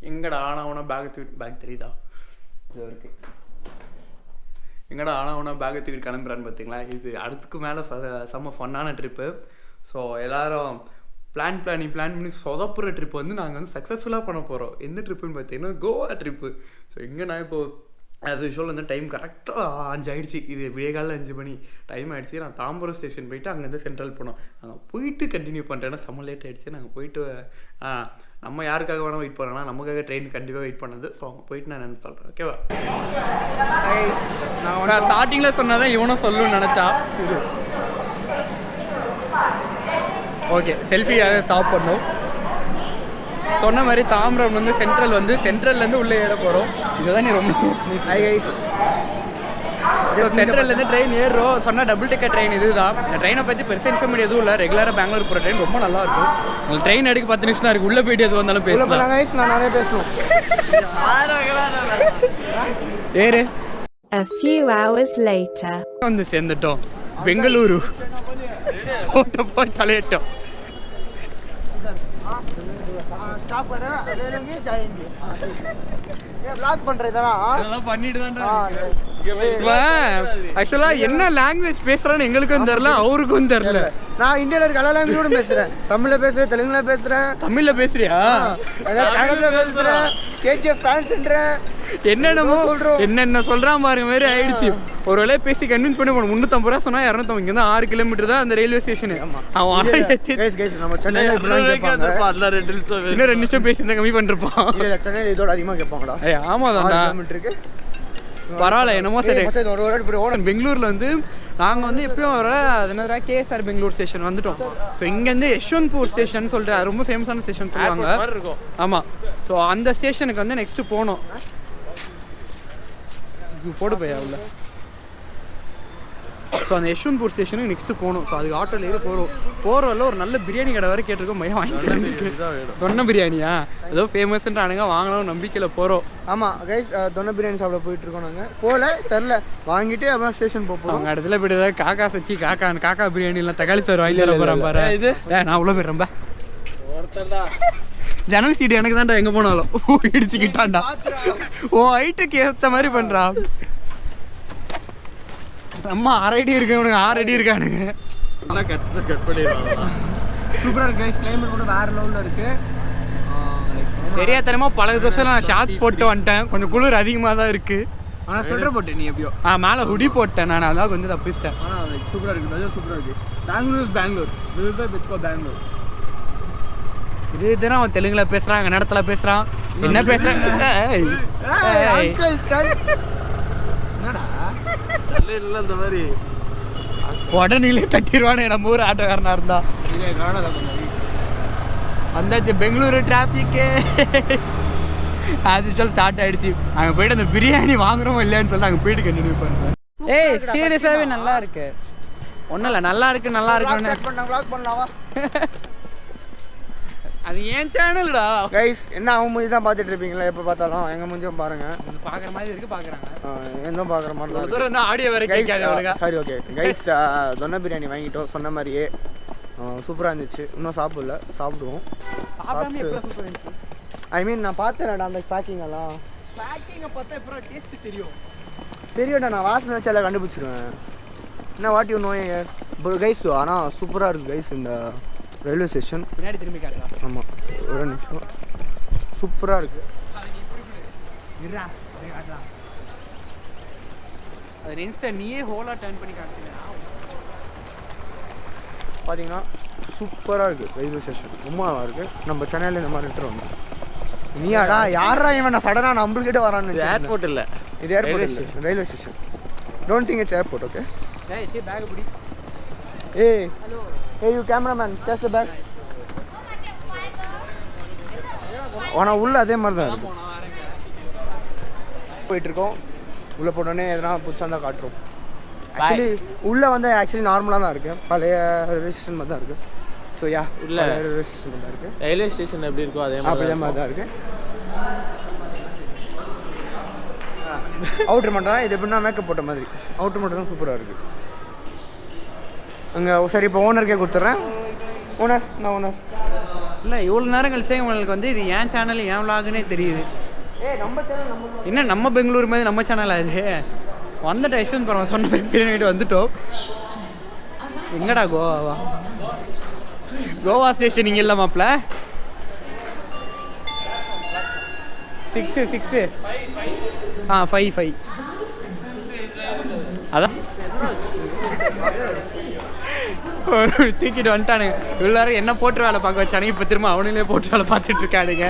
எங்கடா ஆனவனா பேக் தெரியுதா இது இருக்கு. எங்கடா ஆனவனா பேக்கை தூக்கிட்டு கிளம்புறான்னு பார்த்தீங்களா. இது அடுத்துக்கு மேலே செம்ம ஃபன்னான ட்ரிப்பு. ஸோ எல்லோரும் பிளான் பண்ணி சொதப்புற ட்ரிப் வந்து நாங்கள் வந்து சக்ஸஸ்ஃபுல்லாக பண்ண போகிறோம். எந்த ட்ரிப்புன்னு பார்த்தீங்கன்னா கோவா ட்ரிப்பு. ஸோ இங்கே நான் இப்போது ஆஸ் யூஷுவல் வந்து டைம் கரெக்டாக 5 ஆகிடுச்சு. இது விடியகாலில் 5 மணி டைம் ஆகிடுச்சு. நான் தாம்பரம் ஸ்டேஷன் போயிட்டு அங்கேருந்து சென்ட்ரல் போனோம். நாங்கள் போயிட்டு கண்டினியூ பண்ணுறேன்னா செம்ம லேட் ஆகிடுச்சு. நாங்கள் போயிட்டு நம்ம யாருக்காக வேணால் வெயிட் பண்ணோன்னா நமக்காக ட்ரெயின் கண்டிப்பாக வெயிட் பண்ணது. ஸோ அவங்க போயிட்டு நான் என்ன சொல்கிறேன் ஓகேவா. நான் ஸ்டார்டிங்கில் சொன்னதான் இவனும் சொல்லணும்னு நினச்சா. ஓகே செல்ஃபியாக ஸ்டாப் பண்ணோம். சொன்ன மாதிரி தாம்பரம் வந்து சென்ட்ரல்லேருந்து உள்ளே ஏற போகிறோம். இதுதான் நீ ரொம்ப சென்ட்ரல்லேருந்து ட்ரெயின் ஏறுறோம். சொன்னால் டபுள் டிக்கெட் ட்ரெயின் இதுதான். இந்த ட்ரெயினை பற்றி பெருசாக இன்ஃபார்ம் எதுவும் இல்லை. ரெகுலராக பெங்களூர் போகிற ட்ரெயின் ரொம்ப நல்லாயிருக்கும். உங்களுக்கு ட்ரெயின் எடுக்க 10 நிமிஷம் தான் இருக்குது. உள்ளே போயிட்டு எது வந்தாலும் பேசலாம். நான் நிறைய பேசுவோம். ஏறு. A few hours later வந்து சேர்ந்துட்டோம் பெங்களூரு. போட்ட போய் தலையிட்டோம். ஸ்டாப் பண்ண அதேலங்க ஜாயிங்க ஏ vlog பண்றதா அதெல்லாம் பண்ணிட்டு தான். ஆக்சுவலா என்ன லாங்குவேஜ் பேசுறான்னு எங்களுக்கும் தெரியல, அவருக்கும் தெரியல. நான் இந்தியால இருக்க எல்லா லாங்குவேஜோட பேசுறேன். தமிழ்ல பேசுறேன், தெலுங்குல பேசுறேன். தமிழ்ல பேசுறியா? கன்னடத்துல பேசுறேன். கேஜிஎஃப் ஃபேன்ஸ்ன்றேன். என்னென்னமோ சொல்றோம். என்னென்ன சொல்றான் பாருங்க மாதிரி ஆயிடுச்சு. ஒரு வேளை பேசி கன்வின்ஸ் பண்ணி போனோம். 350 ரூபா சொன்னா 250. இங்க இருந்து 6 கிலோமீட்டர் தான் அந்த ரயில்வே ஸ்டேஷன். அவன் நம்ம சென்னையில இப்படிலாம் கேட்பாங்க. இன்னும் 2 நிமிஷம் பேசி தான் கம்மி பண்ணிருப்பான். இல்ல சென்னையில இதோட அதிகமா கேட்பாங்கடா. ஆமாதான் கிலோமீட்டருக்கு பரவாயில்ல. என்னமோ சரி. பெங்களூர்ல வந்து நாங்கள் வந்து எப்பயும் வர என்னடா கேஎஸ்ஆர் பெங்களூர் ஸ்டேஷன் வந்துட்டோம். ஸோ இங்கேருந்து யஷ்வந்த்பூர் ஸ்டேஷன் சொல்லிட்டு ரொம்ப ஃபேமஸான ஸ்டேஷன் சொல்லுவாங்க. ஆமாம். ஸோ அந்த ஸ்டேஷனுக்கு வந்து நெக்ஸ்ட்டு போகணும். போடு போயா உள்ள. ஸோ அந்த யஷ்வந்த்பூர் ஸ்டேஷனுக்கு நெக்ஸ்ட்டு போகணும். ஸோ அதுக்கு ஆட்டோவில் ஏறி போகிறவரில் ஒரு நல்ல பிரியாணி கடை வரை கேட்டிருக்கோம். மையம் வாங்கிக்கிறேன். தொன்ன பிரியாணியா ஏதோ ஃபேமஸ்ன்றானுங்க, வாங்கணும் நம்பிக்கையில் போகிறோம். ஆமாம் கைஸ், தொன்ன பிரியாணி சாப்பிட போயிட்டுருக்கோம். நாங்கள் போகல தெரில, வாங்கிட்டு அப்புறம் ஸ்டேஷன் போகிறோம். அவங்க இடத்துல போய்ட்டு காக்கா சச்சி காக்கா பிரியாணிலாம் தக்காளி சார் வாங்கி தர போகிறேன் பாரு. இது நான் உள்ள போயிடுறேன். ஜன்னல் சீட்டு எனக்கு தான்டா எங்கே போனாலும் இடிச்சுக்கிட்டான்டா. ஓ ஹைட்டுக்கு ஏற்ற மாதிரி பண்ணுறான். நம்ம 6 அடி இருக்கவனுங்க 6 அடி இருக்கானுங்க. கட் பண்ணிடுவாங்க. சூப்பராக இருக்கு கைஸ். கிளைமேட் கூட வேறு லெவலில் இருக்குது. தெரியாதனமா பல வருஷம் நான் ஷார்ட்ஸ் போட்டு வந்துட்டேன். கொஞ்சம் குளிர் அதிகமாக தான் இருக்குது. ஆனால் ஸ்வெட்டர் போட்டேன். நீ எப்படியோ மேலே ஹுடி போட்டேன் நான். அதான் கொஞ்சம் தப்பிச்சிட்டேன். ஆனால் சூப்பராக இருக்குது. நல்லா சூப்பராக இருக்குது. பெங்களூர். இது தினம் அவன் தெலுங்குல பேசுகிறான், கன்னடத்துல பேசுகிறான். என்ன பேசுகிறான்? இந்த மாதிரி உடனே தட்டிடுவானே நம்ம ஊர் ஆட்டோக்காரனா இருந்தா. வந்தாச்சு பெங்களூரு டிராஃபிக்கு. ஆஸ் யூஷுவல் ஸ்டார்ட் ஆயிடுச்சு. அங்கே போயிட்டு அந்த பிரியாணி வாங்குறோம் இல்லையான்னு சொல்லி அங்கே போயிட்டு கண்டினியூ பண்ணுறேன். ஏய் சீரியஸாகவே நல்லா இருக்கு. ஒன்றும் இல்லை, நல்லா இருக்குன்னு அது ஏன் சேனல்டா கைஸ். என்ன அவன் மூஞ்சி தான் பார்த்துட்டு இருப்பீங்களா எப்போ பார்த்தாலும்? எங்கள் மூஞ்சும் பாருங்க. பார்க்குற மாதிரி இருக்கு. பார்க்குறாங்க எதுவும் பார்க்குற மாதிரி தான். ஆடியோ வேறு கேட்காது. சரி ஓகே கைஸ், தொன்ன பிரியாணி வாங்கிட்டோம். சொன்ன மாதிரியே சூப்பராக இருந்துச்சு. இன்னும் சாப்பிடுவோம். ஐ மீன் நான் பார்த்தேன்டா அந்த பேக்கிங்கெல்லாம். பேக்கிங்கை பார்த்தா எப்போ டேஸ்ட்டு தெரியும்டா. நான் வாசனை வச்சு எல்லாம் கண்டுபிடிச்சிருவேன். என்ன வாட் யூ நோ கைஸ். ஆனால் சூப்பராக இருக்குது கைஸ் இந்த ரயில்வே ஸ்டேஷன். பின்னாடி திரும்பி காட்டுறா. ஆமாம் ஒரு நிமிஷம். சூப்பராக இருக்குது. அது இன்ஸ்டன்ட் நீயே ஹோலாக டர்ன் பண்ணி காட்டுறீங்க. பார்த்தீங்கன்னா சூப்பராக இருக்குது ரயில்வே ஸ்டேஷன். ரொம்ப நல்லா இருக்குது. நம்ம சென்னையில் இந்த மாதிரி எடுத்துகிட்டு வந்தோம். நீயாடா யாரா இவன்? நான் சடனாக நம்மள்கிட்ட வரான்னு. ஏர்போர்ட் இல்லை, இது airport station, railway station. Don't think it's airport. Okay bag பிடி. ஏய் hey you cameraman, catch the bag. ஆனால் உள்ள அதே மாதிரி தான் இருக்கும். போயிட்டுருக்கோம். உள்ளே போட்டோன்னே எதனா புதுசாக தான் காட்டுறோம். ஆக்சுவலி உள்ளே வந்து நார்மலாக தான் இருக்குது. பழைய ரயில்வே ஸ்டேஷன் மாதிரி தான் இருக்குது. ஸோ யா உள்ள ரயில்வே ஸ்டேஷன் தான் இருக்குது. ரயில்வே ஸ்டேஷன் எப்படி இருக்கோ அதே மாதிரி தான் இருக்குது. அவுட்ரு மட்டும் தான் இது எப்படின்னா மேக்கப் போட்ட மாதிரி. அவுட்ரு மட்டும் தான் சூப்பராக இருக்குது. அங்கே சரி இப்போ ஓனருக்கே கொடுத்துட்றேன். ஓனர் நான் ஓனர் இல்லை இவ்வளோ நேரம் கழிச்சே உங்களுக்கு வந்து இது ஏன் சேனல் ஏன் விலாகுன்னே தெரியுது. நம்ம சேனல் நம்ம என்ன நம்ம பெங்களூர் மாதிரி நம்ம சேனல் அது வந்துட்டோம். யஷ்வந்த் பரவ சொன்ன பிரியாணி வந்துட்டோம். எங்கடா கோவாவா? கோவா ஸ்டேஷன் இங்கே இல்லை மாப்பிள்ள. 6 5 அதான் தூக்கிட்டு வந்துட்டானுங்க. எல்லாரும் என்ன போட்டு வேலை பார்க்க வச்சானுங்க. இப்போ திரும்ப அவனுங்களே போட்டு வேலை பார்த்துட்டு இருக்கானுங்க.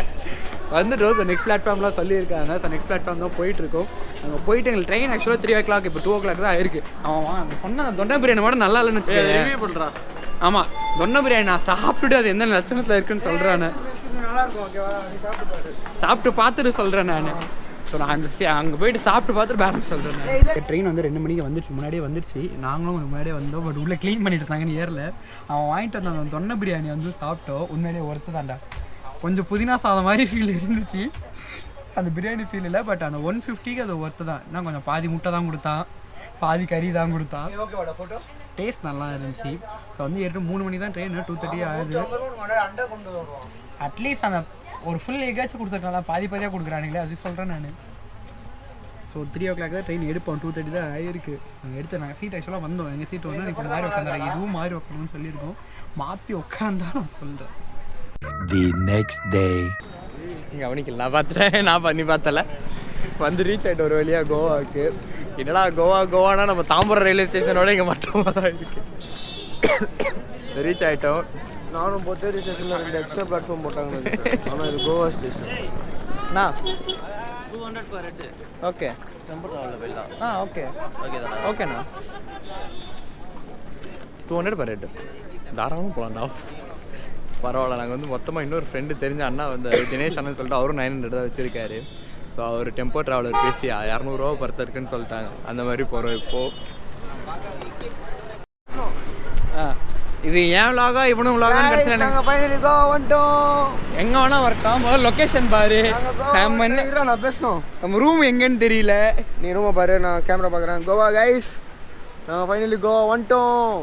வந்துட்டோம். ஸோ நெக்ஸ்ட் பிளாட்ஃபார்ம்லாம் சொல்லியிருக்காங்க. ஸோ நெக்ஸ்ட் பிளாட்ஃபார்ம் தான் போயிட்டுருக்கோம். அங்கே போயிட்டு எங்களுக்கு ட்ரெயின் ஆக்சுவலாக 3 o'clock, இப்போ 2 o'clock தான் இருக்குது. அவன் அந்த சொன்ன தொண்டை பிரியாணி மட்டும் நல்லா இல்லைன்னு வச்சுக்கோங்க. ரிவ்யூ பண்ணுறான். ஆமாம், தொண்டை பிரியாணி நான் சாப்பிட்டுட்டு அது எந்த லட்சணத்தில் இருக்குன்னு சொல்கிறேன். சாப்பிட்டு பார்த்துட்டு சொல்கிறேன் நான். ஸோ நான் அங்கே போயிட்டு சாப்பிட்டு பார்த்துட்டு பேலன்ஸ் சொல்கிறேன். ட்ரெயின் வந்து 2 மணிக்கு வந்துடுச்சு. முன்னாடியே வந்துடுச்சு. நாங்களும் கொஞ்சம் முன்னாடியே வந்தோம். பட் உள்ளே க்ளீன் பண்ணிட்டு இருந்தாங்கன்னு ஏரில் அவன் வாங்கிட்டு வந்த அந்த தொண்டை பிரியாணி வந்து சாப்பிட்டோம். உண்மையிலேயே ஒர்த்து தான்டா. கொஞ்சம் புதினா சாதம் மாதிரி ஃபீல் இருந்துச்சு. அந்த பிரியாணி ஃபீல் இல்லை. பட் அந்த 150க்கு அது ஒர்த்து தான். இன்னும் கொஞ்சம் பாதி முட்டை தான் கொடுத்தான், பாதி கறி தான் கொடுத்தான். டேஸ்ட் நல்லா இருந்துச்சு. ஸோ வந்து 3 மணி தான் ட்ரெயின். 2:30 ஆகுது. அட்லீஸ்ட் அந்த ஒரு ஃபுல் எக்காச்சும் கொடுத்துருக்கலாம். பாதியாக கொடுக்குறானுங்களே, அதுக்கு சொல்கிறேன் நான். ஸோ 3 o'clock தான் ட்ரெயின் எடுப்போம். 2:30 தான் ஆகிருக்கு. நாங்கள் எடுத்து நாங்கள் சீட் ஆக்சுவலாக வந்தோம். எங்கள் சீட் வந்து எனக்கு மாறி உட்காந்துறேன். இதுவும் மாறி உட்காணும்னு சொல்லியிருக்கோம். மாற்றி உட்காந்தா நான் சொல்கிறேன். The next day. இங்கே கவனிக்கல. நான் பார்த்துட்டேன். நான் பண்ணி பார்த்தல. வந்து ரீச் ஆகிட்டு ஒரு வழியாக கோவாவுக்கு. என்னடா கோவானா நம்ம தாம்பரம் ரயில்வே ஸ்டேஷனோட இங்கே மட்டும் தான் இருக்குது. ரீச் ஆகிட்டோம். நானும் பொத்தேரி ஸ்டேஷனில் 2 எக்ஸ்ட்ரா பிளாட்ஃபார்ம் போட்டாங்க. ஆனால் இது கோவா ஸ்டேஷன். அண்ணா 200 per head. ஓகே. டெம்போ ட்ராவலில் போயிடலாம். ஓகே தானே? ஓகேண்ணா. 200 per head. தாராளமாக போகலாம்ண்ணா. பரவாயில்ல. நாங்கள் வந்து மொத்தமாக இன்னொரு ஃப்ரெண்டு தெரிஞ்ச அண்ணா வந்து தினேஷ் அண்ணன் சொல்லிட்டு அவரும் 900 தான் வச்சுருக்காரு. ஸோ அவர் டெம்போ ட்ராவலர் பேசி 200 பர்த்தருக்குன்னு சொல்லிட்டாங்க. அந்த மாதிரி போகிறோம் இப்போது. இது ஏன் விலாகா இவனும் விலாகான்னு கடைசியில் எங்கே வேணா வரட்டும். முதல்ல லொக்கேஷன் பாரு. நம்ம என்ன நான் பேசணும். நம்ம ரூம் எங்கன்னு தெரியல. நீ ரூமை பாரு, நான் கேமரா பார்க்குறேன். கோவா கைஸ், நாங்கள் ஃபைனலி கோவா வந்துட்டோம்.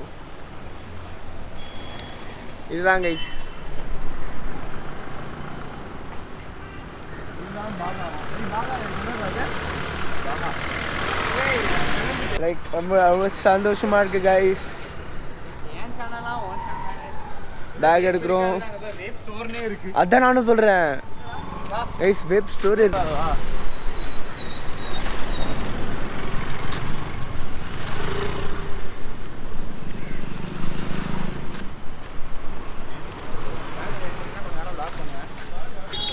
இதுதான் கைஸ். லைக் ரொம்ப சந்தோஷமா இருக்கு கைஸ். பேக் எடுக்கிறோம். அதான் நானும் சொல்றேன் கைஸ், வெப் ஸ்டோர் இருக்கு.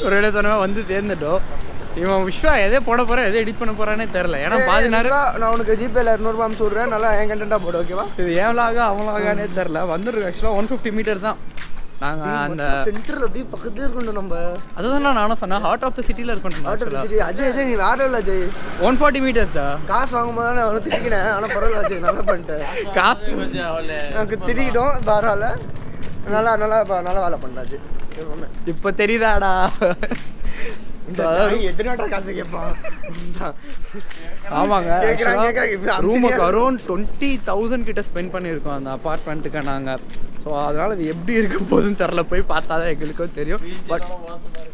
ஒரு இடத்தனமாக வந்து தேர்ந்துட்டோம். இவன் விஸ்வா எதே போட போகிறான், எதை எடிட் பண்ண போகிறானே தெரில. ஏன்னா பாதி நேரம் நான் உனக்கு ஜிபேல 200 அனுப்பிச்சு விட்றேன். நல்லா என் கண்டென்ட்டாக போடு, ஓகேவா? இது ஏவலாக அவங்களாகானே தெரில. வந்துருக்கு ஆக்சுவலாக 150 மீட்டர்ஸ் தான். நாங்கள் அந்த சென்டரில் அப்படியே பக்கத்துல இருக்கணும் நம்ம. அதுதான் நானும் சொன்னேன். ஹார்ட் ஆஃப் த சிட்டியில் இருக்கணும். அஜய் நீ வேற இல்லை அஜய். 140 மீட்டர்ஸ் தான். காசு வாங்கும் போது நான் அவனை திட்டிக்கினேன். ஆனால் பரவாயில்ல அஜய், நல்லா பண்ணிட்டேன். காசு எனக்கு திட்டிக்கிட்டோம். பரவாயில்ல, நல்லா நல்லா நல்லா வேலை பண்ணாச்சு. இப்போ தெரியுதாடா? எத்தனை காசு கேட்பான். ஆமாங்க, ரூமுக்கு அரௌண்ட் 20,000 கிட்ட ஸ்பெண்ட் பண்ணியிருக்கோம் அந்த அப்பார்ட்மெண்ட்டுக்கு நாங்கள். ஸோ அதனால் அது எப்படி இருக்க போகுதுன்னு தெரில. போய் பார்த்தா தான் எங்களுக்கும் தெரியும். பட்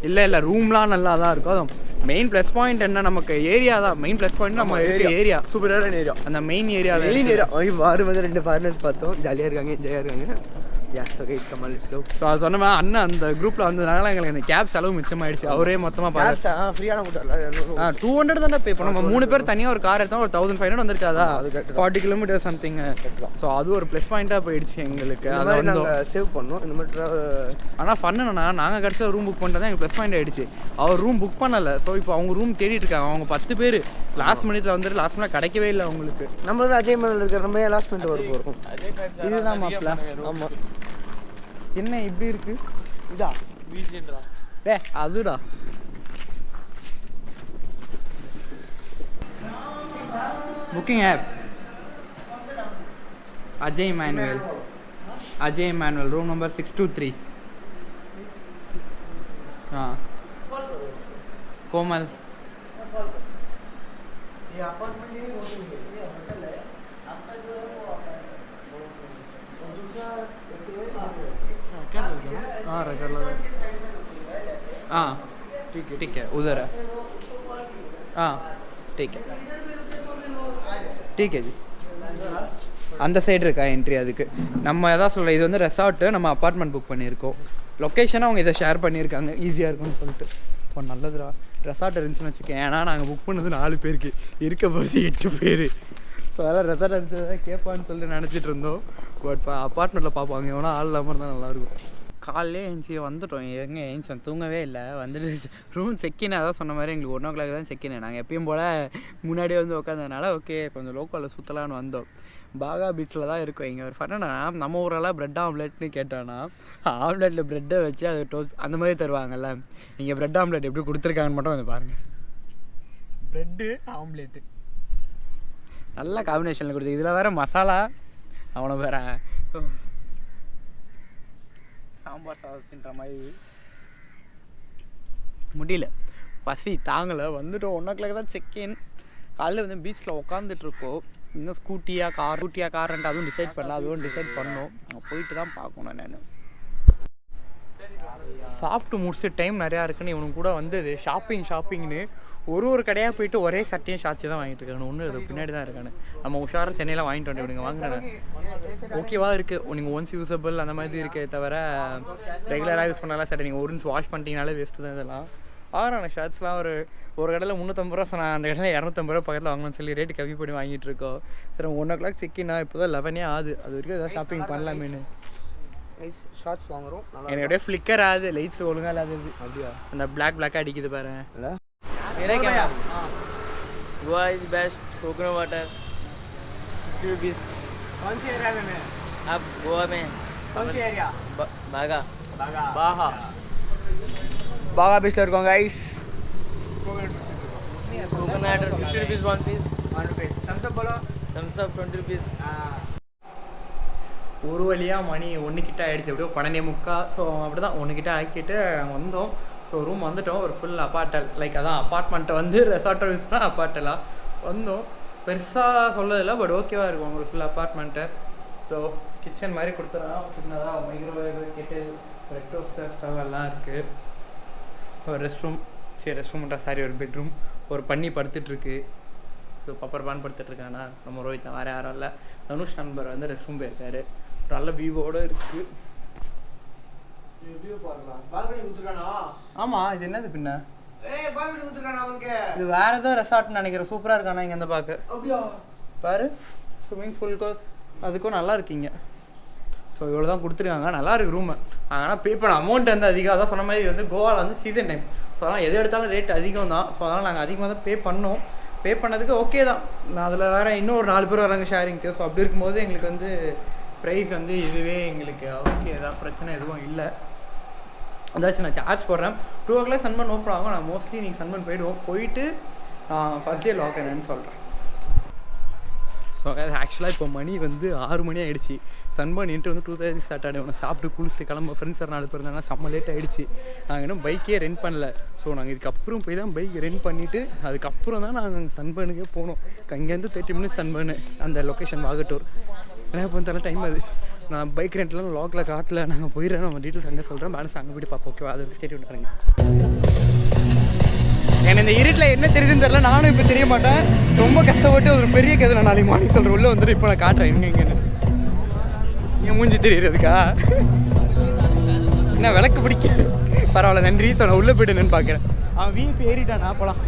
இல்லை ரூம்லாம் நல்லா தான் இருக்கும். அதுவும் மெயின் ப்ளஸ் பாயிண்ட் என்ன, நமக்கு ஏரியா தான் மெயின் ப்ளஸ் பாயிண்ட். நம்ம ஏரியா சூப்பரான ஏரியா. அந்த மெயின் ஏரியா வரும்போது 2 ஃபாரினர்ஸ் பார்த்தோம். ஜாலியாக இருக்காங்க, என்ஜாயாக இருக்காங்க. ஸோ அது சொன்ன அண்ணன் அந்த குரூப்பில் வந்ததுனால எங்களுக்கு அந்த கேப் செலவு மிச்சமாயிடுச்சு. அவரே மொத்தமாக ஃப்ரீயான 200 தானே பே பண்ணோம். நம்ம 3 பேர் தனியாக ஒரு கார் எடுத்தோம். ஒரு 1500 வந்திருக்காதா? 40 கிலோமீட்டர் சம்திங். ஸோ அது ஒரு ப்ளஸ் பாயிண்ட்டாக போயிடுச்சு எங்களுக்கு. அதை வந்து சேவ் பண்ணோம் இந்த மாதிரி. ஆனால் ஃபன்னுன்னா நாங்கள் கடைசியாக ரூம் புக் பண்ணிட்டு தான் எங்களுக்கு ப்ளஸ் பாயிண்ட் ஆகிடுச்சு. அவர் ரூம் புக் பண்ணலை. ஸோ இப்போ அவங்க ரூம் தேடிட்டு இருக்காங்க. அவங்க 10 பேர் லாஸ்ட் மினிட்ல வந்துட்டு லாஸ்ட் மினிட் கிடைக்கவே இல்லை அவங்களுக்கு. நம்மளது அஜய் இம்மானுவேல் இருக்கிற நம்ம லாஸ்ட் மினிட் வர போகிறோம். இதுதான் மாப்பிள்ள. ஆமாம், என்ன இப்படி இருக்கு? இதா அதுடா booking app. Ajay Emmanuel room number 623. Komal. Record लगा हाँ ठीक है उधर है हाँ ठीक है ठीक है जी அந்த சைடு இருக்கா என்ட்ரி அதுக்கு நம்ம எதாவது சொல்ல இது வந்து ரெசார்ட்டு நம்ம அப்பார்ட்மெண்ட் புக் பண்ணியிருக்கோம் லொக்கேஷனை அவங்க இதை ஷேர் பண்ணியிருக்காங்க ஈஸியாக இருக்கும்னு சொல்லிட்டு இப்போ நல்லதுடா ரெசார்ட் இருந்துச்சுன்னு வச்சுக்கேன் ஏன்னா நாங்கள் புக் பண்ணது 4 பேருக்கு இருக்க போகிறது 8 பேர் ஸோ அதெல்லாம் ரெசார்ட் இருந்துச்சு கேட்பான்னு சொல்லிட்டு நினச்சிட்டு இருந்தோம் பட் இப்போ அப்பார்ட்மெண்ட்டில் பார்ப்பாங்க எவனா ஆள் இல்லாமல் இருந்தால் நல்லாயிருக்கும் காலையிலே எழுந்துச்சி வந்துட்டோம் எங்கே எழுந்துச்சோம் தூங்கவே இல்லை வந்துட்டு ரூம் செக்கின் அதான் சொன்ன மாதிரி எங்களுக்கு 1 o'clock தான் செக்கின் நாங்கள் எப்பயும் போல் முன்னாடியே வந்து உட்காந்ததுனால ஓகே கொஞ்சம் லோக்கலில் சுற்றலான்னு வந்தோம் பாகா பீச்சில் தான் இருக்கும் இங்கே ஒரு ஃபன்னா நம்ம ஊரெல்லாம் ப்ரெட் ஆம்லெட்னு கேட்டோன்னா ஆம்லெட்டில் ப்ரெட்டை வச்சு அது டோஸ்ட் அந்த மாதிரி தருவாங்கல்ல இங்கே ப்ரெட் ஆம்லெட் எப்படி கொடுத்துருக்காங்கன்னு மட்டும் வந்து பாருங்கள் ப்ரெட்டு ஆம்லெட்டு நல்ல காம்பினேஷனில் கொடுத்து இதில் வேறு மசாலா அவனை வேற சாம்பார் சாதத்துன்ற மாதிரி முடியல பசி தாங்கலை வந்துட்டோம் 1 o'clock தான் செக்இன் காலையில் வந்து பீச்சில் உட்காந்துட்ருக்கோம் இன்னும் ஸ்கூட்டியா கார் ரெண்டு அதுவும் டிசைட் பண்ணல அதுவும் டிசைட் பண்ணோம் போயிட்டு தான் பார்க்கணும் நான் சாப்பிட்டு முடிச்சு டைம் நிறையா இருக்குன்னு இவனுக்கு கூட வந்தது ஷாப்பிங்னு ஒரு கடையாக போயிட்டு ஒரே சட்டையும் ஷாட்சி தான் வாங்கிட்டு இருக்கானு ஒன்று அது பின்னாடி தான் இருக்கானு நம்ம உஷாராக சென்னையில் வாங்கிட்டு வந்து இவனுங்க வாங்கினேன் ஓகேவா இருக்குது நீங்கள் ஒன்ஸ் யூஸபிள் அந்த மாதிரி இருக்கே தவிர ரெகுலராக யூஸ் பண்ணலாம் சட்டை நீங்கள் ஒன்ஸ் வாஷ் பண்ணிட்டீங்கனாலே வேஸ்ட்டு தான் இதெல்லாம் ஆகிறான ஷர்ட்ஸ்லாம் ஒரு கடையில் 350 ரூபா சொன்னாங்க அந்த கடையில் 250 ரூபா பக்கத்தில் வாங்கணும்னு சொல்லி ரேட்டு கம்மி பண்ணி வாங்கிட்டு இருக்கோம் சரி 1 o'clock செக்கினா இப்போ தான் 11 ஆகுது அது வரைக்கும் ஏதாவது ஷாப்பிங் பண்ணலாமேனு ஷார்ட்ஸ் வாங்குறோம் எனக்கு அப்படியே ஃப்ளிக்கர் ஆகுது லைட்ஸ் ஒழுங்காக இல்லாது அப்படியா அந்த பிளாக் அடிக்குது பாரு இல்லை Goa is best coconut water 50 rupees कौन सी एरिया में आप गोवा में कौन सी एरिया बागा பாகா பீச்சில் இருக்கோம் guys coconut water 50 rupees 1 piece 1 rupees Thums Up बोलो थम्स अप 20 रुपीस ஒரு வழியாக மணி 1 கிட்ட ஆகிடுச்சு எப்படியோ 12:45 ஸோ அப்படி தான் 1 கிட்ட ஆக்கிட்டு அங்கே வந்தோம் ஸோ ரூம் வந்துட்டோம் ஒரு ஃபுல் அப்பார்ட்டல் லைக் அதான் அப்பார்ட்மெண்ட்டை வந்து ரெசார்ட்டை யூஸ் பண்ணால் அப்பார்ட்டலாக வந்தோம் பெருசாக சொல்லதில்லை பட் ஓகேவாக இருக்கும் உங்களுக்கு ஃபுல் அப்பார்ட்மெண்ட்டு ஸோ கிச்சன் மாதிரி கொடுத்துறோம் சின்னதாக microwave Kettle bread toaster stove எல்லாம் இருக்குது ஒரு ரெஸ்ட் ரூம்ன்ற சாரி ஒரு பெட்ரூம் ஒரு பண்ணி படுத்துட்ருக்கு ஸோ பப்பர் பான் படுத்துட்ருக்கானா நம்ம ரோஹித் வேறு யாரும் இல்லை தனுஷ் நண்பர் வந்து ரெஸ்ட் ரூம் போயிருக்காரு நல்ல வியூவோடு இருக்குது ஆமாம் இது என்னது பின்ன இது வேற ஏதோ ரெசார்ட்னு நினைக்கிறேன் சூப்பராக இருக்காண்ணா இங்கே வந்து பார்க்க பாரு ஸ்விம்மிங் பூலுக்கோ அதுக்கும் நல்லா இருக்கீங்க ஸோ இவ்வளோ தான் கொடுத்துருக்காங்க நல்லா இருக்கு ரூமு ஆனால் பே பண்ண அமௌண்ட் வந்து அதிகம் அதான் சொன்ன மாதிரி வந்து கோவாவில் வந்து சீசன் டைம் ஸோ அதனால் எது எடுத்தாலும் ரேட் அதிகம் தான் ஸோ அதனால் நாங்கள் அதிகமாக தான் பே பண்ணதுக்கு ஓகே தான் நான் அதில் வேறு இன்னும் ஒரு 4 பேர் வராங்க ஷேரிங்க்கு ஸோ அப்படி இருக்கும்போது எங்களுக்கு வந்து ப்ரைஸ் வந்து இதுவே எங்களுக்கு ஓகே தான் பிரச்சனை எதுவும் இல்லை அதாச்சும் நான் சார்ஜ் போடுறேன் 2 o'clock சன்பன் ஓப்பன் ஆகும் நான் மோஸ்ட்லி நீங்கள் சன்பன் போயிட்டு ஃபஸ்ட் டே லாக் என்னன்னு சொல்கிறேன் ஸோ ஆக்சுவலாக இப்போ மணி வந்து 6 மணி ஆகிடுச்சு சன்பன் இன்ட்டு வந்து 2:30 ஸ்டார்ட் ஆகிடும் சாப்பிட்டு குளிச்சு கிளம்ப ஃப்ரெண்ட்ஸ் 4 பேர் இருந்தாங்கன்னா செம்ம லேட் ஆகிடுச்சு நாங்கள் இன்னும் பைக்கே ரெண்ட் பண்ணல ஸோ நாங்கள் இதுக்கப்புறம் போய் தான் பைக் ரெண்ட் பண்ணிவிட்டு அதுக்கப்புறம் தான் நாங்கள் சன்பனுக்கே போனோம் இங்கேருந்து 30 minutes சன்பன் அந்த லொக்கேஷன் வாகட்டூர் எனக்கு வந்து டைம் அது நான் பைக் ரெண்ட்லாம் லாக்கில் காட்டில் நாங்கள் போயிடுறேன் நம்ம டீட்டெயில்ஸ் அங்கே சொல்கிறேன் பேலன்ஸ் அங்கே போய்ட்டு பார்ப்போம் ஓகேவா அது ஸ்டேட் விட்டுறாங்க எனக்கு இந்த இருட்டில் என்ன தெரியுதுன்னு தெரியல நானும் இப்போ தெரிய மாட்டேன் ரொம்ப கஷ்டப்பட்டு ஒரு பெரிய கதை நான் நாளைக்கு மார்னிங் சொல்கிறேன் உள்ளே வந்துட்டு இப்போ நான் காட்டுறேன் எங்கேன்னு என் மூஞ்சி தெரியுறதுக்கா என்ன விளக்கு பிடிக்க பரவாயில்ல நன்றி ஸோ நான் உள்ளே போய்ட்டு என்னன்னு பார்க்குறேன் அவன் வீப்பு ஏறிட்டானா போகலாம்